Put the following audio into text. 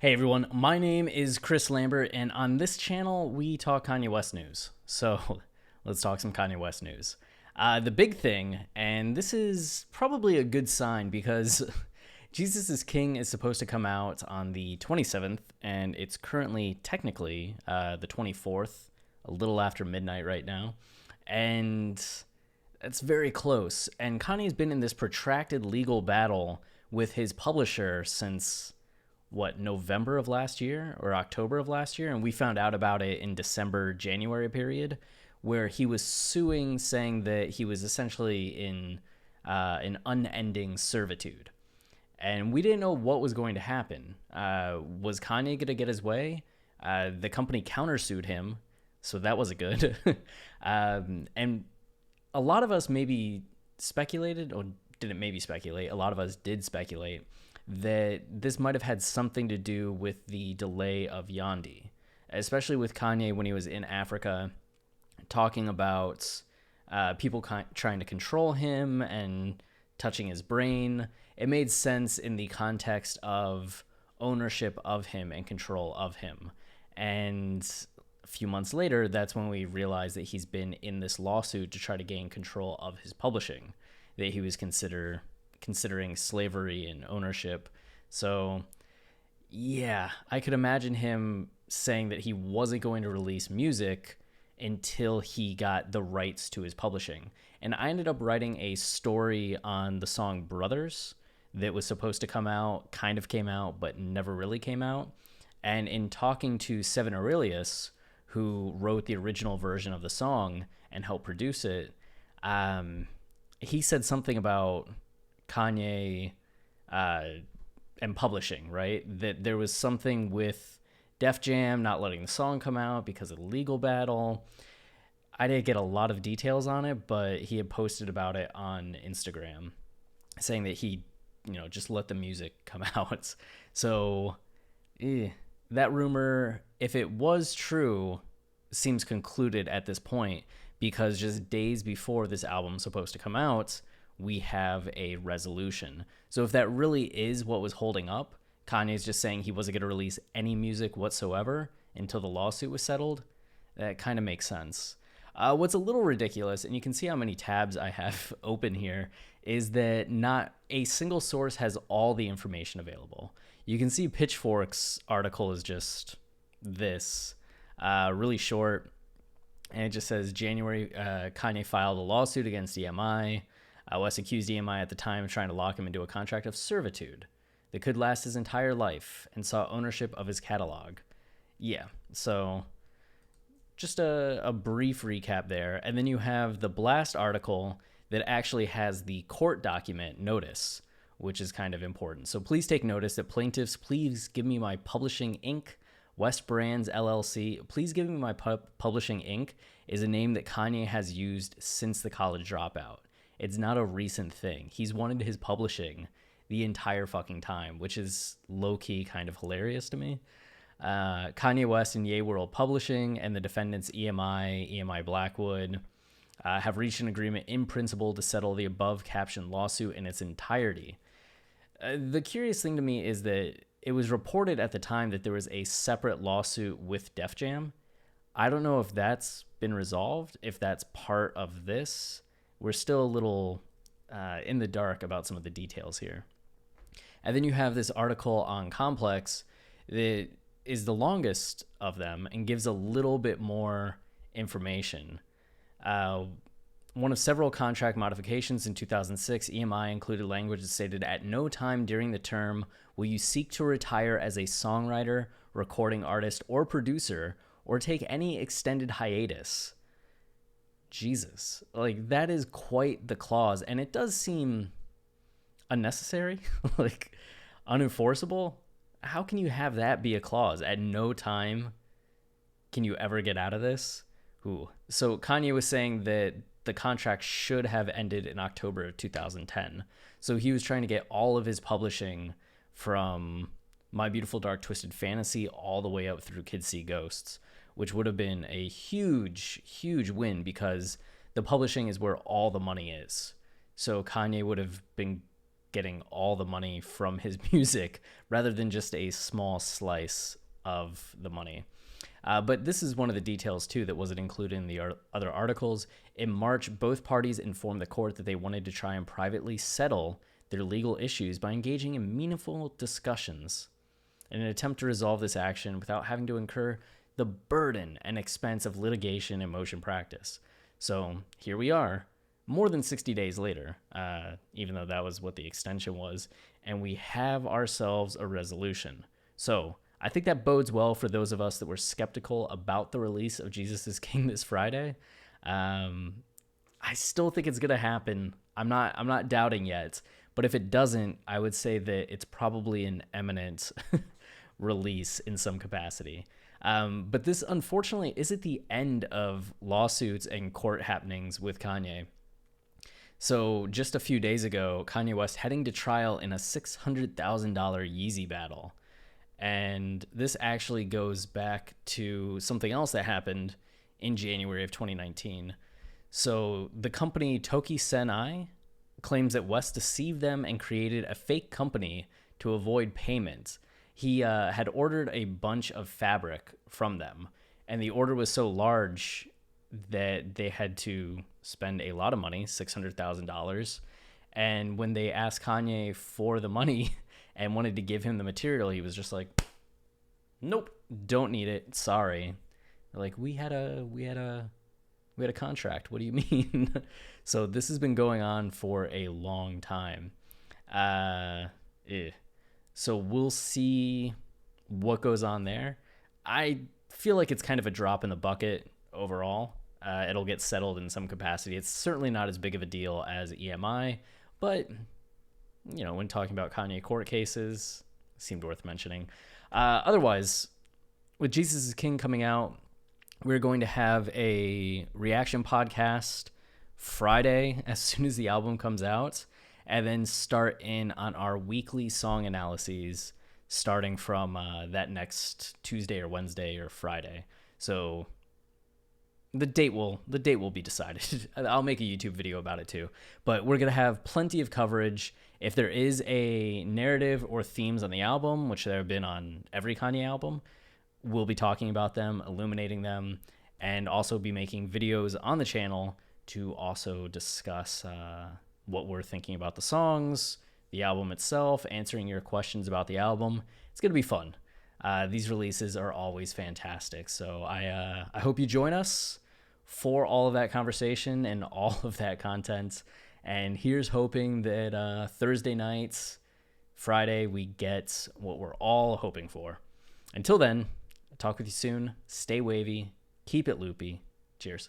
Hey everyone, my name is Chris Lambert, and on this channel we talk Kanye West news. So let's talk some Kanye West news. The big thing, and this is probably a good sign because Jesus is King is supposed to come out on the 27th, and it's currently technically the 24th, a little after midnight right now. And it's very close. And Kanye's been in this protracted legal battle with his publisher since November of last year or October of last year, and we found out about it in December January period, where he was suing, saying that he was essentially in an unending servitude, and we didn't know what was going to happen. Was Kanye going to get his way? The company countersued him, so that wasn't good. And a lot of us maybe speculated, or didn't maybe speculate, a lot of us did speculate that this might have had something to do with the delay of Yandhi, especially with Kanye when he was in Africa talking about people trying to control him and touching his brain. It made sense in the context of ownership of him and control of him. And a few months later, that's when we realized that he's been in this lawsuit to try to gain control of his publishing, that he was considering slavery and ownership. So yeah, I could imagine him saying that he wasn't going to release music until he got the rights to his publishing. And I ended up writing a story on the song Brothers that was supposed to come out, kind of came out, but never really came out. And in talking to Seven Aurelius, who wrote the original version of the song and helped produce it, he said something about Kanye and publishing, right? That there was something with Def Jam not letting the song come out because of the legal battle. I didn't get a lot of details on it, but he had posted about it on Instagram, saying that he, just let the music come out. So that rumor, if it was true, seems concluded at this point, because just days before this album's supposed to come out, we have a resolution. So if that really is what was holding up, Kanye's just saying he wasn't going to release any music whatsoever until the lawsuit was settled, that kind of makes sense. What's a little ridiculous, and you can see how many tabs I have open here, is that not a single source has all the information available. You can see Pitchforks article is just this, really short, and it just says January, Kanye filed a lawsuit against EMI. West accused EMI at the time of trying to lock him into a contract of servitude that could last his entire life and saw ownership of his catalog. Yeah, so just a brief recap there. And then you have the Blast article that actually has the court document notice, which is kind of important. So please take notice that plaintiffs, please give me my Publishing Inc., West Brands LLC. Please give me my Publishing Inc. is a name that Kanye has used since the college dropout. It's not a recent thing. He's wanted his publishing the entire fucking time, which is low-key kind of hilarious to me. Kanye West and Ye World Publishing and the defendants EMI Blackwood have reached an agreement in principle to settle the above-captioned lawsuit in its entirety. The curious thing to me is that it was reported at the time that there was a separate lawsuit with Def Jam. I don't know if that's been resolved, if that's part of this. We're still a little in the dark about some of the details here. And then you have this article on Complex that is the longest of them and gives a little bit more information. One of several contract modifications in 2006, EMI included language that stated, "At no time during the term will you seek to retire as a songwriter, recording artist, or producer, or take any extended hiatus." Jesus, like that is quite the clause, and it does seem unnecessary, like unenforceable. How can you have that be a clause? At no time can you ever get out of this? Ooh. So Kanye was saying that the contract should have ended in October of 2010. So he was trying to get all of his publishing from My Beautiful Dark Twisted Fantasy all the way up through Kids See Ghosts, which would have been a huge, huge win because the publishing is where all the money is. So Kanye would have been getting all the money from his music rather than just a small slice of the money. But this is one of the details, too, that wasn't included in the other articles. In March, both parties informed the court that they wanted to try and privately settle their legal issues by engaging in meaningful discussions in an attempt to resolve this action without having to incur the burden and expense of litigation and motion practice. So here we are, more than 60 days later, even though that was what the extension was, and we have ourselves a resolution. So I think that bodes well for those of us that were skeptical about the release of Jesus is King this Friday. I still think it's going to happen. I'm not doubting yet, but if it doesn't, I would say that it's probably an imminent release in some capacity. But this, unfortunately, isn't the end of lawsuits and court happenings with Kanye. So just a few days ago, Kanye West heading to trial in a $600,000 Yeezy battle. And this actually goes back to something else that happened in January of 2019. So the company Toki Senai claims that West deceived them and created a fake company to avoid payment. He had ordered a bunch of fabric from them, and the order was so large that they had to spend a lot of money, $600,000. And when they asked Kanye for the money and wanted to give him the material, he was just like, nope, don't need it. Sorry. They're like, we had a contract. What do you mean? So this has been going on for a long time. So we'll see what goes on there. I feel like it's kind of a drop in the bucket overall. It'll get settled in some capacity. It's certainly not as big of a deal as EMI, but when talking about Kanye court cases, it seemed worth mentioning. Otherwise, with Jesus is King coming out, we're going to have a reaction podcast Friday as soon as the album comes out, and then start in on our weekly song analyses starting from that next Tuesday or Wednesday or Friday. So the date will be decided. I'll make a YouTube video about it too. But we're going to have plenty of coverage. If there is a narrative or themes on the album, which there have been on every Kanye album, we'll be talking about them, illuminating them, and also be making videos on the channel to also discuss what we're thinking about the songs, the album itself, answering your questions about the album. It's going to be fun. These releases are always fantastic. So I hope you join us for all of that conversation and all of that content. And here's hoping that Thursday nights, Friday, we get what we're all hoping for. Until then, I'll talk with you soon. Stay wavy. Keep it loopy. Cheers.